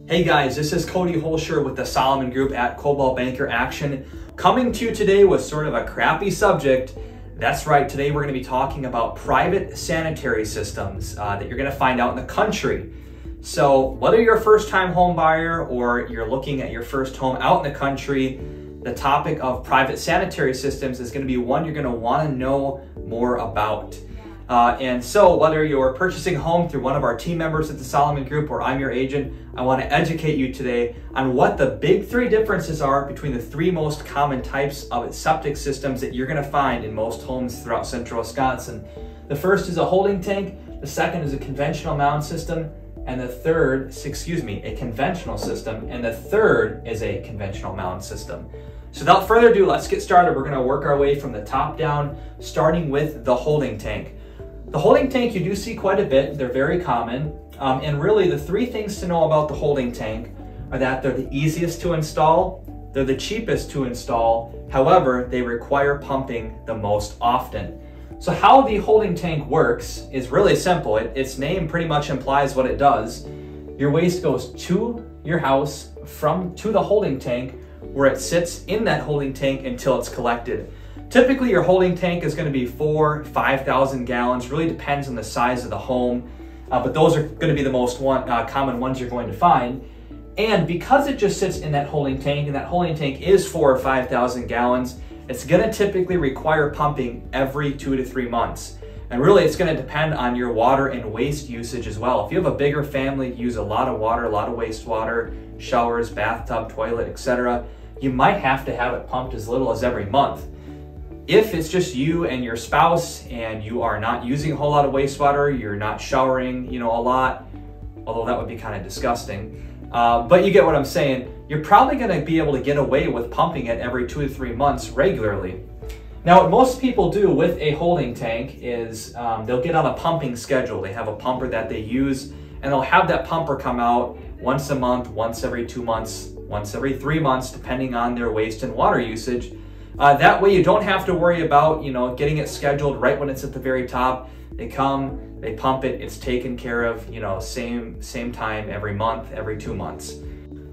Hey guys, this is Cody Hoelscher with the Solomon Group at Coldwell Banker Action, coming to you today with sort of a crappy subject. That's right, today we're going to be talking about private sanitary systems that you're going to find out in the country. So whether you're a first-time home buyer or you're looking at your first home out in the country, the topic of private sanitary systems is going to be one you're going to want to know more about. And so whether you're purchasing a home through one of our team members at the Solomon Group or I'm your agent, I want to educate you today on what the big three differences are between the three most common types of septic systems that you're going to find in most homes throughout central Wisconsin. The first is a holding tank, the second is a conventional mound system, and the third, a conventional system, and the third is a conventional mound system. So without further ado, let's get started. We're going to work our way from the top down, starting with the holding tank. The holding tank you do see quite a bit. They're very common. And really the three things to know about the holding tank are that they're the easiest to install, they're the cheapest to install, however, they require pumping the most often. So how the holding tank works is really simple. Its name pretty much implies what it does. Your waste goes to your house to the holding tank, where it sits in that holding tank until it's collected. Typically, your holding tank is going to be 4,000 to 5,000 gallons. Really depends on the size of the home, but those are going to be the most common ones you're going to find. And because it just sits in that holding tank, and that holding tank is 4,000 or 5,000 gallons, it's going to typically require pumping every 2 to 3 months. And really, it's going to depend on your water and waste usage as well. If you have a bigger family, use a lot of water, a lot of wastewater, showers, bathtub, toilet, etc., you might have to have it pumped as little as every month. If it's just you and your spouse and you are not using a whole lot of wastewater, you're not showering, a lot, although that would be kind of disgusting, but you get what I'm saying, you're probably going to be able to get away with pumping it every 2 to 3 months regularly. Now, what most people do with a holding tank is they'll get on a pumping schedule. They have a pumper that they use, and they'll have that pumper come out once a month, once every 2 months, once every 3 months, depending on their waste and water usage. That way you don't have to worry about, getting it scheduled right when it's at the very top. They come, they pump it, it's taken care of, same time every month, every 2 months.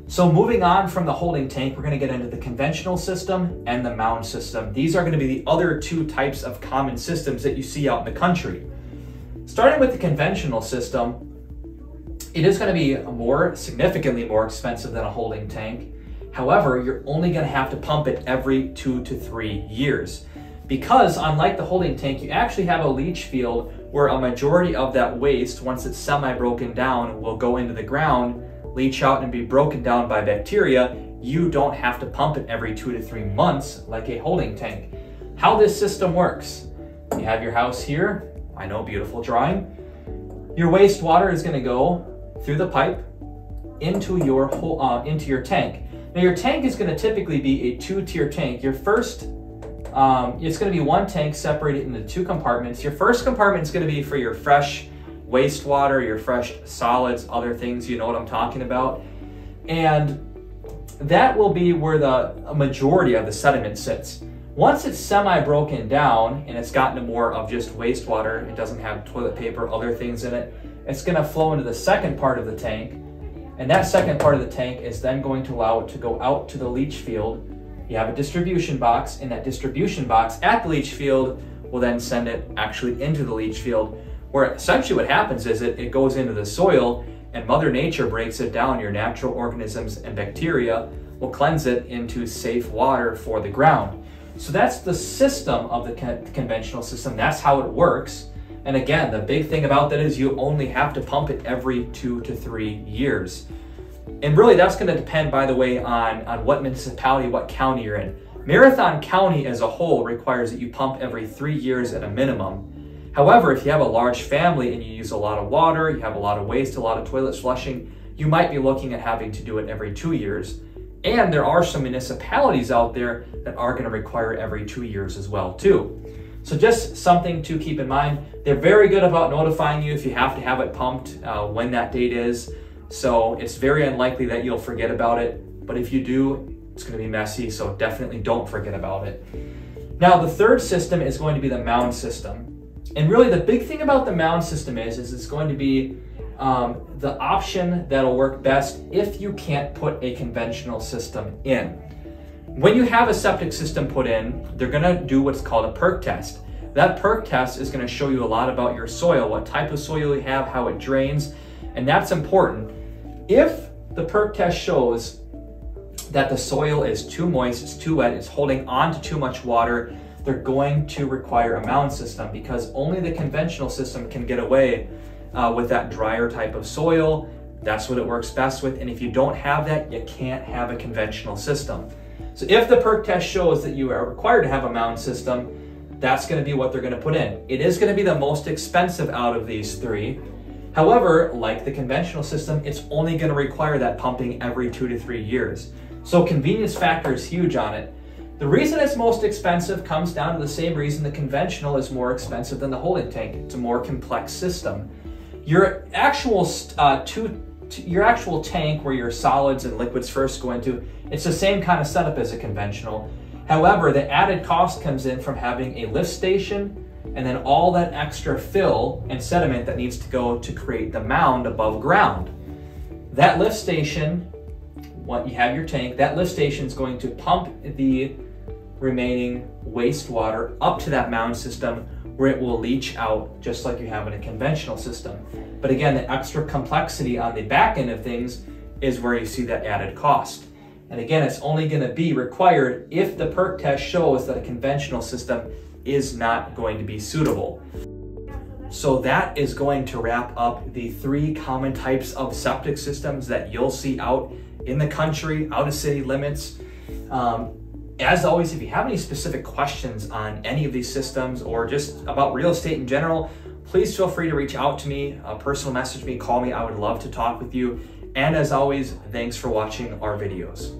So moving on from the holding tank, we're going to get into the conventional system and the mound system. These are going to be the other two types of common systems that you see out in the country. Starting with the conventional system, it is going to be significantly more expensive than a holding tank. However, you're only going to have to pump it every 2 to 3 years. Because unlike the holding tank, you actually have a leach field where a majority of that waste, once it's semi-broken down, will go into the ground, leach out and be broken down by bacteria. You don't have to pump it every 2 to 3 months like a holding tank. How this system works: you have your house here. I know, beautiful drawing. Your wastewater is going to go through the pipe into your tank. Now your tank is going to typically be a 2-tier tank. Your first, it's going to be one tank separated into 2 compartments. Your first compartment is going to be for your fresh wastewater, your fresh solids, other things, you know what I'm talking about. And that will be where a majority of the sediment sits. Once it's semi-broken down and it's gotten to more of just wastewater, it doesn't have toilet paper, other things in it, it's going to flow into the second part of the tank. And that second part of the tank is then going to allow it to go out to the leach field. You have a distribution box, and that distribution box at the leach field will then send it actually into the leach field, where essentially what happens is it goes into the soil and Mother Nature breaks it down. Your natural organisms and bacteria will cleanse it into safe water for the ground. So that's the system of the conventional system. That's how it works. And again, the big thing about that is you only have to pump it every 2 to 3 years. And really that's going to depend, by the way, on what municipality, what county you're in. Marathon County as a whole requires that you pump every 3 years at a minimum. However, if you have a large family and you use a lot of water, you have a lot of waste, a lot of toilet flushing, you might be looking at having to do it every 2 years. And there are some municipalities out there that are going to require every 2 years as well too. So just something to keep in mind. They're very good about notifying you if you have to have it pumped when that date is. So it's very unlikely that you'll forget about it. But if you do, it's going to be messy. So definitely don't forget about it. Now, the third system is going to be the mound system. And really the big thing about the mound system is it's going to be the option that'll work best if you can't put a conventional system in. When you have a septic system put in, they're gonna do what's called a perk test. That perk test is gonna show you a lot about your soil, what type of soil you have, how it drains, and that's important. If the perk test shows that the soil is too moist, it's too wet, it's holding on to too much water, they're going to require a mound system, because only the conventional system can get away with that drier type of soil. That's what it works best with, and if you don't have that, you can't have a conventional system. So if the perk test shows that you are required to have a mound system, that's going to be what they're going to put in. It is going to be the most expensive out of these three. However, like the conventional system, it's only going to require that pumping every 2 to 3 years. So convenience factor is huge on it. The reason it's most expensive comes down to the same reason the conventional is more expensive than the holding tank. It's a more complex system. Your actual tank where your solids and liquids first go into, it's the same kind of setup as a conventional. However, the added cost comes in from having a lift station and then all that extra fill and sediment that needs to go to create the mound above ground. That lift station, when you have your tank, that lift station is going to pump the remaining wastewater up to that mound system where it will leach out just like you have in a conventional system. But again, the extra complexity on the back end of things is where you see that added cost. And again, it's only going to be required if the perk test shows that a conventional system is not going to be suitable. So that is going to wrap up the 3 common types of septic systems that you'll see out in the country, out of city limits. As always, if you have any specific questions on any of these systems or just about real estate in general, please feel free to reach out to me, personal message me, call me. I would love to talk with you. And as always, thanks for watching our videos.